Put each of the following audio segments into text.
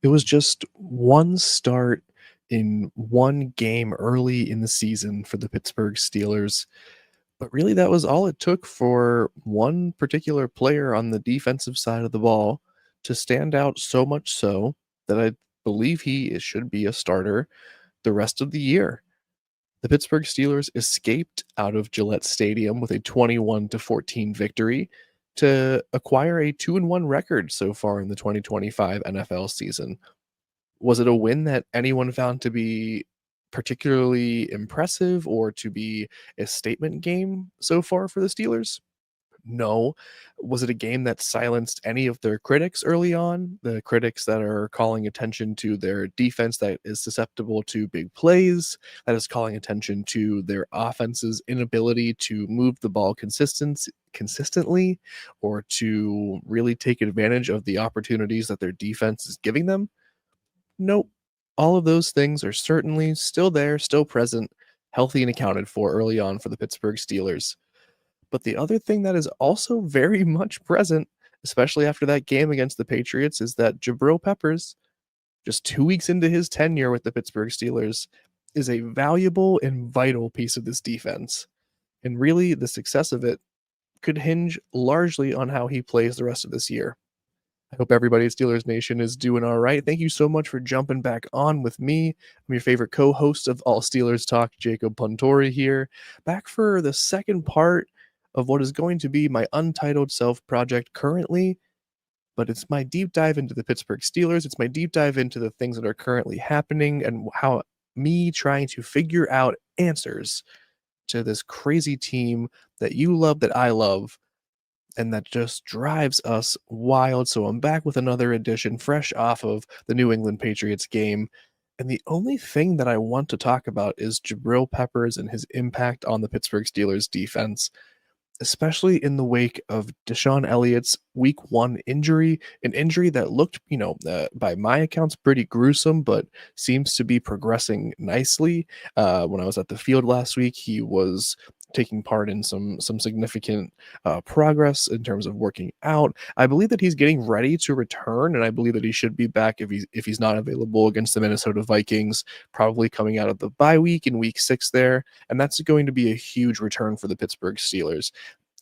It was just one start in one game early in the season for the Pittsburgh Steelers, but really that was all it took for one particular player on the defensive side of the ball to stand out so much so that I believe should be a starter the rest of the year. The Pittsburgh Steelers escaped out of Gillette Stadium with a 21-14 victory to acquire a 2-1 record so far in the 2025 NFL season. Was it a win that anyone found to be particularly impressive or to be a statement game so far for the Steelers? No. Was it a game that silenced any of their critics early on? The critics that are calling attention to their defense that is susceptible to big plays, that is calling attention to their offense's inability to move the ball consistently or to really take advantage of the opportunities that their defense is giving them? Nope. All of those things are certainly still there, still present, healthy and accounted for early on for the Pittsburgh Steelers. But the other thing that is also very much present, especially after that game against the Patriots, is that Jabril Peppers, just 2 weeks into his tenure with the Pittsburgh Steelers, is a valuable and vital piece of this defense. And really, the success of it could hinge largely on how he plays the rest of this year. I hope everybody at Steelers Nation is doing all right. Thank you so much for jumping back on with me. I'm your favorite co-host of All Steelers Talk, Jacob Puntori here, back for the second part of what is going to be my untitled self project currently, but it's my deep dive into the Pittsburgh Steelers. It's my deep dive into the things that are currently happening and how me trying to figure out answers to this crazy team that you love, that I love, and that just drives us wild. So I'm back with another edition fresh off of the New England Patriots game. And the only thing that I want to talk about is Jabril Peppers and his impact on the Pittsburgh Steelers defense, especially in the wake of Deshaun Elliott's week 1 injury, an injury that looked, by my accounts, pretty gruesome, but seems to be progressing nicely. When I was at the field last week, he was taking part in some significant progress in terms of working out. I believe that he's getting ready to return, and I believe that he should be back if he's not available against the Minnesota Vikings, probably coming out of the bye week in week 6 there, and that's going to be a huge return for the Pittsburgh Steelers.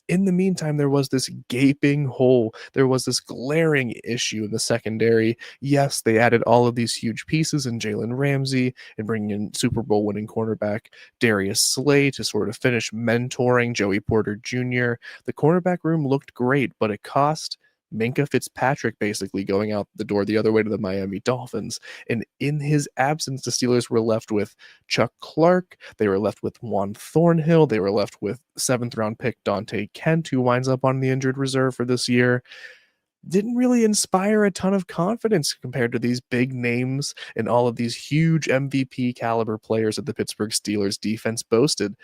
In the meantime, there was this gaping hole. There was this glaring issue in the secondary. Yes, they added all of these huge pieces in Jalen Ramsey and bringing in Super Bowl winning cornerback Darius Slay to sort of finish mentoring Joey Porter Jr. The cornerback room looked great, but it cost Minka Fitzpatrick basically going out the door the other way to the Miami Dolphins. And in his absence, the Steelers were left with Chuck Clark. They were left with Juan Thornhill. They were left with 7th-round pick Dante Kent, who winds up on the injured reserve for this year. Didn't really inspire a ton of confidence compared to these big names and all of these huge MVP caliber players that the Pittsburgh Steelers defense boasted.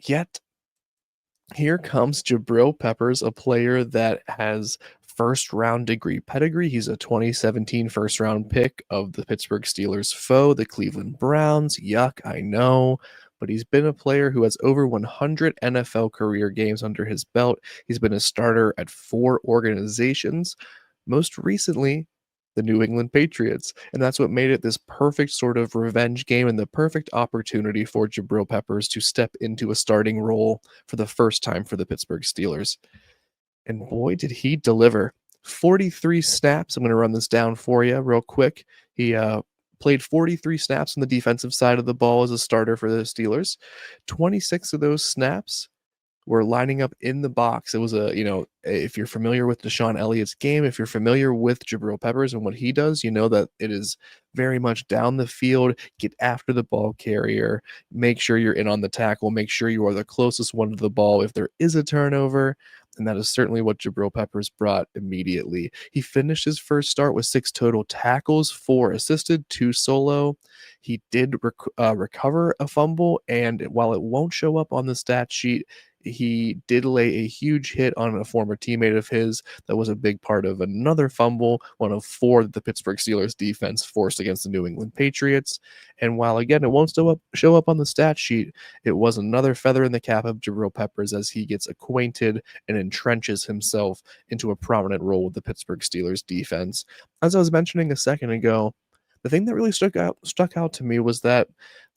Yet here comes Jabril Peppers, a player that has first round degree pedigree. He's a 2017 first round pick of the Pittsburgh Steelers foe, the Cleveland Browns. Yuck, I know. But he's been a player who has over 100 NFL career games under his belt. He's been a starter at 4 organizations. Most recently, the New England Patriots. And that's what made it this perfect sort of revenge game and the perfect opportunity for Jabril Peppers to step into a starting role for the first time for the Pittsburgh Steelers. And boy, did he deliver. 43 snaps. I'm going to run this down for you real quick. He played 43 snaps on the defensive side of the ball as a starter for the Steelers. 26 of those snaps were lining up in the box. It was if you're familiar with Deshaun Elliott's game, if you're familiar with Jabril Peppers and what he does, you know that it is very much down the field, get after the ball carrier, make sure you're in on the tackle, make sure you are the closest one to the ball if there is a turnover. And that is certainly what Jabril Peppers brought immediately. He finished his first start with 6 total tackles, 4 assisted, 2 solo. He did recover a fumble, and while it won't show up on the stat sheet, He did lay a huge hit on a former teammate of his that was a big part of another fumble, one of four that the Pittsburgh Steelers defense forced against the New England Patriots. And while again it won't show up on the stat sheet, it was another feather in the cap of Jabril Peppers as he gets acquainted and entrenches himself into a prominent role with the Pittsburgh Steelers defense. As I was mentioning a second ago, the thing that really stuck out to me was that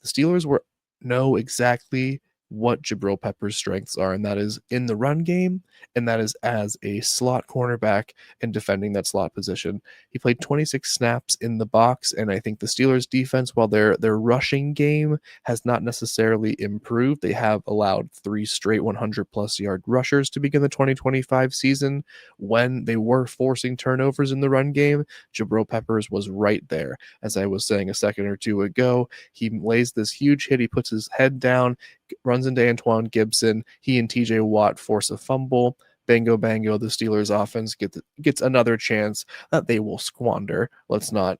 the Steelers were know exactly what Jabril Peppers' strengths are, and that is in the run game, and that is as a slot cornerback and defending that slot position. He played 26 snaps in the box, and I think the Steelers' defense, while their rushing game has not necessarily improved, they have allowed three straight 100-plus yard rushers to begin the 2025 season. When they were forcing turnovers in the run game, Jabril Peppers was right there. As I was saying a second or two ago, he lays this huge hit. He puts his head down, runs into Antoine Gibson. He and TJ Watt force a fumble. Bango bango, the Steelers offense gets another chance that they will squander. Let's not,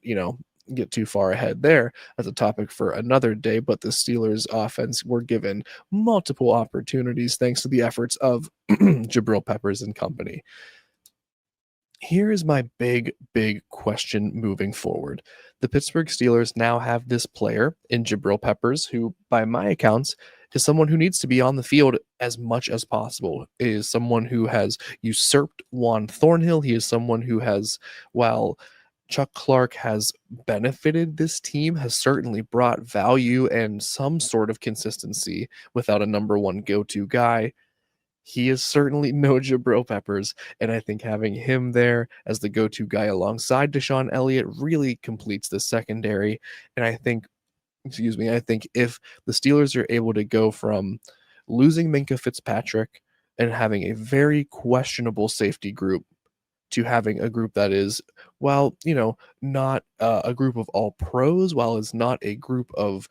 get too far ahead there. That's a topic for another day, but the Steelers offense were given multiple opportunities thanks to the efforts of Jabril Peppers and company. Here is my big question moving forward. The Pittsburgh Steelers now have this player in Jabril Peppers, who, by my accounts, is someone who needs to be on the field as much as possible. Is someone who has usurped Juan Thornhill. He is someone who has, while Chuck Clark has benefited this team, has certainly brought value and some sort of consistency without a number one go-to guy. He is certainly no Jabril Peppers, and I think having him there as the go-to guy alongside Deshaun Elliott really completes the secondary. And I think if the Steelers are able to go from losing Minka Fitzpatrick and having a very questionable safety group to having a group that is, not a group of all pros, while it's not a group of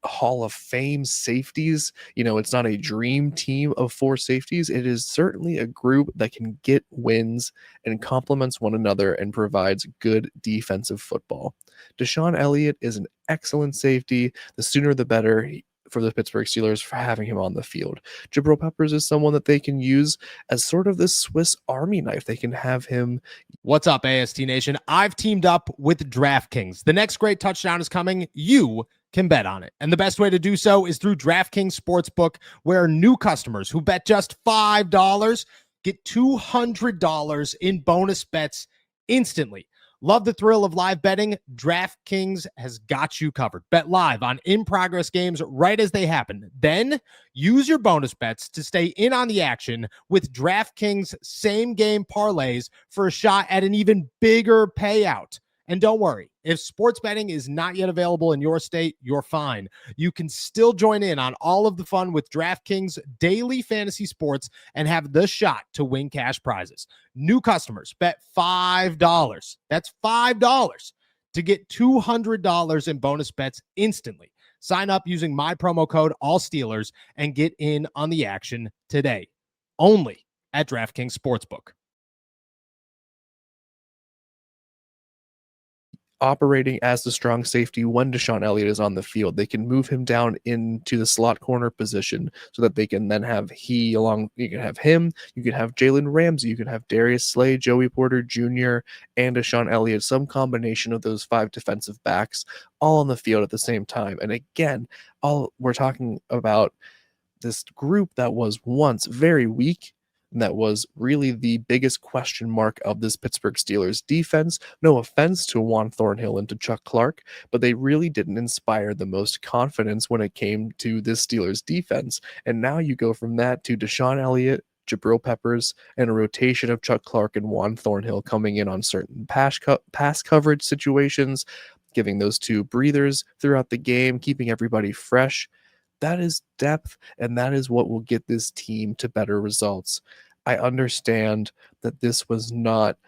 Hall of Fame safeties. It's not a dream team of four safeties. It is certainly a group that can get wins and complements one another and provides good defensive football. Deshaun Elliott is an excellent safety. The sooner the better for the Pittsburgh Steelers for having him on the field. Jabril Peppers is someone that they can use as sort of this Swiss Army knife. They can have him. What's up, AST Nation? I've teamed up with DraftKings. The next great touchdown is coming. You can bet on it. And the best way to do so is through DraftKings Sportsbook, where new customers who bet just $5 get $200 in bonus bets instantly. Love the thrill of live betting? DraftKings has got you covered. Bet live on in-progress games right as they happen. Then use your bonus bets to stay in on the action with DraftKings same-game parlays for a shot at an even bigger payout. And don't worry, if sports betting is not yet available in your state, you're fine. You can still join in on all of the fun with DraftKings daily fantasy sports and have the shot to win cash prizes. New customers bet $5. That's $5 to get $200 in bonus bets instantly. Sign up using my promo code ALLSteelers and get in on the action today. Only at DraftKings Sportsbook. Operating as the strong safety when Deshaun Elliott is on the field. They can move him down into the slot corner position so that they can then have you can have him, you can have Jalen Ramsey, you can have Darius Slay, Joey Porter Jr., and Deshaun Elliott, some combination of those five defensive backs all on the field at the same time. And again, all we're talking about this group that was once very weak, and that was really the biggest question mark of this Pittsburgh Steelers defense. No offense to Juan Thornhill and to Chuck Clark, but they really didn't inspire the most confidence when it came to this Steelers defense. And now you go from that to Deshaun Elliott, Jabril Peppers, and a rotation of Chuck Clark and Juan Thornhill coming in on certain pass coverage situations, giving those two breathers throughout the game, keeping everybody fresh. That is depth, and that is what will get this team to better results. I understand that this was not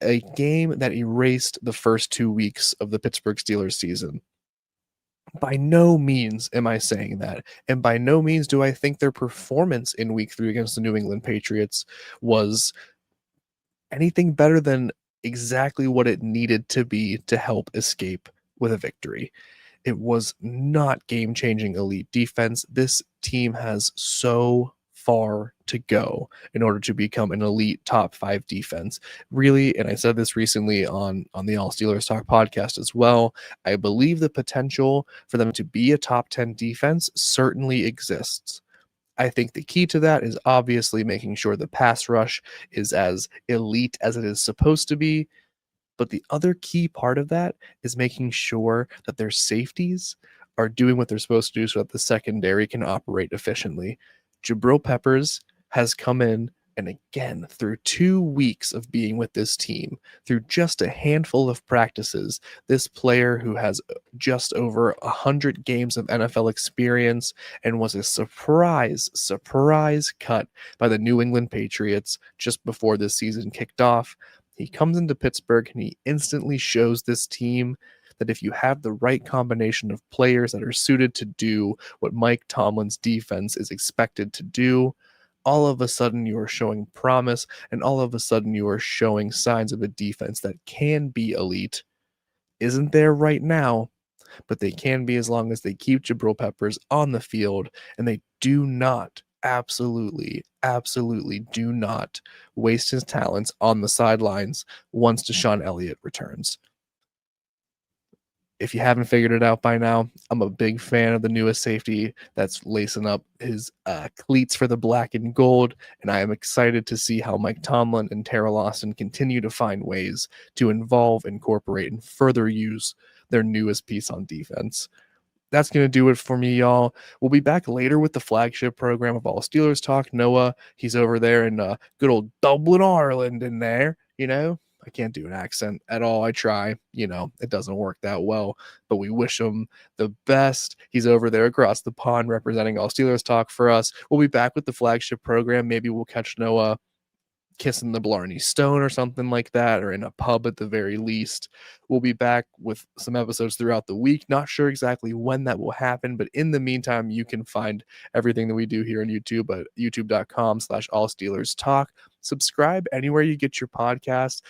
a game that erased the first 2 weeks of the Pittsburgh Steelers season. By no means am I saying that, and by no means do I think their performance in week 3 against the New England Patriots was anything better than exactly what it needed to be to help escape with a victory. It was not game-changing elite defense. This team has so far to go in order to become an elite top 5 defense. Really, and I said this recently on the All Steelers Talk podcast as well, I believe the potential for them to be a top 10 defense certainly exists. I think the key to that is obviously making sure the pass rush is as elite as it is supposed to be. But the other key part of that is making sure that their safeties are doing what they're supposed to do so that the secondary can operate efficiently. Jabril Peppers has come in, and again, through 2 weeks of being with this team, through just a handful of practices, this player who has just over 100 games of NFL experience and was a surprise cut by the New England Patriots just before this season kicked off. He comes into Pittsburgh and he instantly shows this team that if you have the right combination of players that are suited to do what Mike Tomlin's defense is expected to do, all of a sudden you are showing promise, and all of a sudden you are showing signs of a defense that can be elite. Isn't there right now, but they can be as long as they keep Jabril Peppers on the field and they do not, absolutely do not waste his talents on the sidelines once Deshaun Elliott returns. If you haven't figured it out by now, I'm a big fan of the newest safety that's lacing up his cleats for the black and gold, and I am excited to see how Mike Tomlin and Terrell Austin continue to find ways to involve, incorporate, and further use their newest piece on defense. That's going to do it for me, y'all. We'll be back later with the flagship program of All Steelers Talk. Noah, he's over there in good old Dublin, Ireland, in there. I can't do an accent at all. I try, it doesn't work that well, but we wish him the best. He's over there across the pond representing All Steelers Talk for us. We'll be back with the flagship program. Maybe we'll catch Noah kissing the Blarney Stone or something like that, or in a pub at the very least. We'll be back with some episodes throughout the week. Not sure exactly when that will happen, but in the meantime, you can find everything that we do here on YouTube at youtube.com/allsteelerstalk. Subscribe anywhere you get your podcast.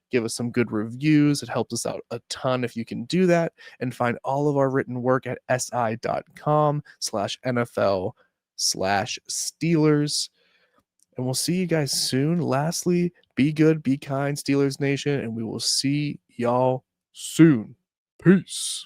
Give us some good reviews. It helps us out a ton if you can do that. And find all of our written work at si.com/NFL/Steelers. And we'll see you guys soon. Lastly, be good, be kind, Steelers Nation, and we will see y'all soon. Peace.